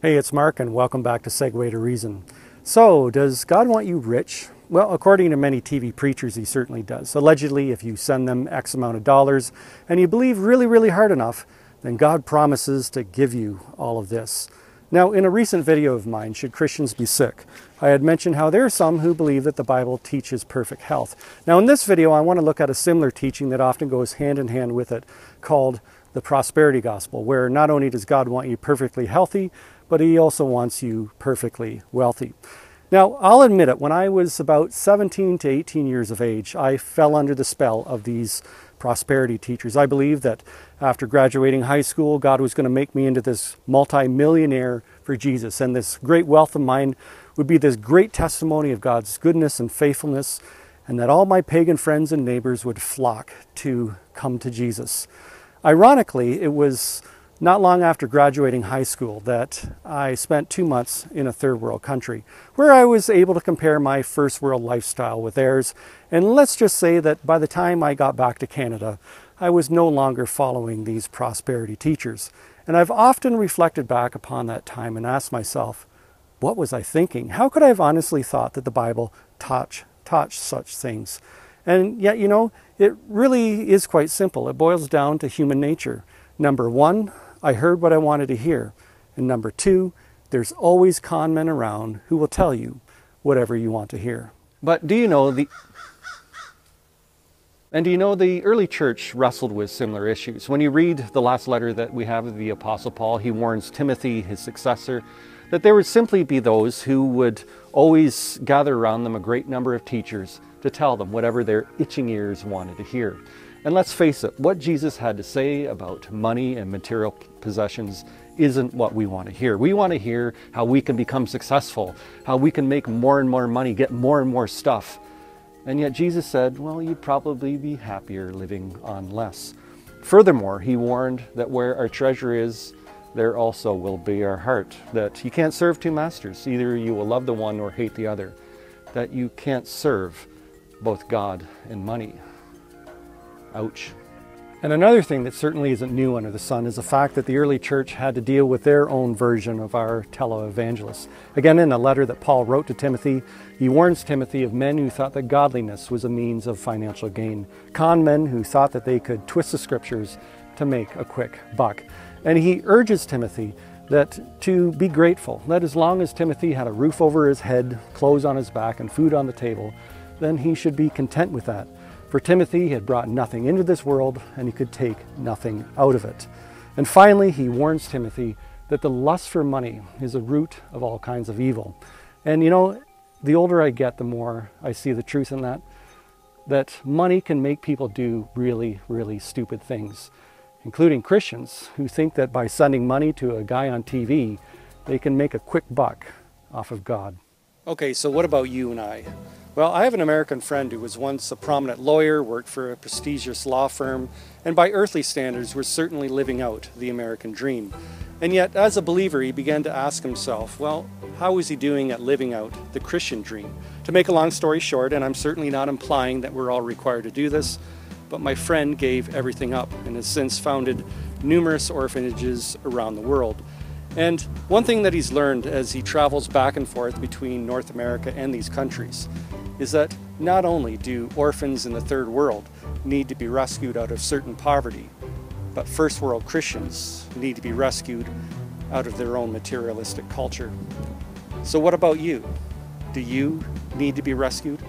Hey, it's Mark and welcome back to Segue to Reason. So, does God want you rich? Well, according to many TV preachers, he certainly does. Allegedly, if you send them X amount of dollars and you believe really hard enough, then God promises to give you all of this. Now, in a recent video of mine, Should Christians Be Sick?, I had mentioned how there are some who believe that the Bible teaches perfect health. Now, in this video, I want to look at a similar teaching that often goes hand in hand with it, called the prosperity gospel, where not only does God want you perfectly healthy, but he also wants you perfectly wealthy. Now, I'll admit it, when I was about 17 to 18 years of age, I fell under the spell of these prosperity teachers. I believed that after graduating high school, God was going to make me into this multi-millionaire for Jesus, and this great wealth of mine would be this great testimony of God's goodness and faithfulness, and that all my pagan friends and neighbors would flock to come to Jesus. Ironically, it was not long after graduating high school that I spent 2 months in a third world country, where I was able to compare my first world lifestyle with theirs. And let's just say that by the time I got back to Canada, I was no longer following these prosperity teachers. And I've often reflected back upon that time and asked myself, what was I thinking? How could I have honestly thought that the Bible taught such things? And yet, you know, it really is quite simple. It boils down to human nature. Number one, I heard what I wanted to hear. And number two, there's always con men around who will tell you whatever you want to hear. But do you know the early church wrestled with similar issues? When you read the last letter that we have of the Apostle Paul, he warns Timothy, his successor, that there would simply be those who would always gather around them a great number of teachers to tell them whatever their itching ears wanted to hear. And let's face it, what Jesus had to say about money and material possessions isn't what we want to hear. We want to hear how we can become successful, how we can make more and more money, get more and more stuff. And yet Jesus said, well, you'd probably be happier living on less. Furthermore, he warned that where our treasure is, there also will be our heart. That you can't serve two masters. Either you will love the one or hate the other. That you can't serve both God and money. Ouch. And another thing that certainly isn't new under the sun is the fact that the early church had to deal with their own version of our televangelists. Again, in a letter that Paul wrote to Timothy, he warns Timothy of men who thought that godliness was a means of financial gain. Con men who thought that they could twist the scriptures to make a quick buck. And he urges Timothy that to be grateful, that as long as Timothy had a roof over his head, clothes on his back, and food on the table, then he should be content with that. For Timothy had brought nothing into this world, and he could take nothing out of it. And finally, he warns Timothy that the lust for money is a root of all kinds of evil. And you know, the older I get, the more I see the truth in that money can make people do really stupid things, including Christians who think that by sending money to a guy on TV, they can make a quick buck off of God. Okay, so what about you and I? Well, I have an American friend who was once a prominent lawyer, worked for a prestigious law firm, and by earthly standards was certainly living out the American dream. And yet, as a believer, he began to ask himself, well, how is he doing at living out the Christian dream? To make a long story short, and I'm certainly not implying that we're all required to do this, but my friend gave everything up and has since founded numerous orphanages around the world. And one thing that he's learned as he travels back and forth between North America and these countries is that not only do orphans in the third world need to be rescued out of certain poverty, but first world Christians need to be rescued out of their own materialistic culture. So what about you? Do you need to be rescued?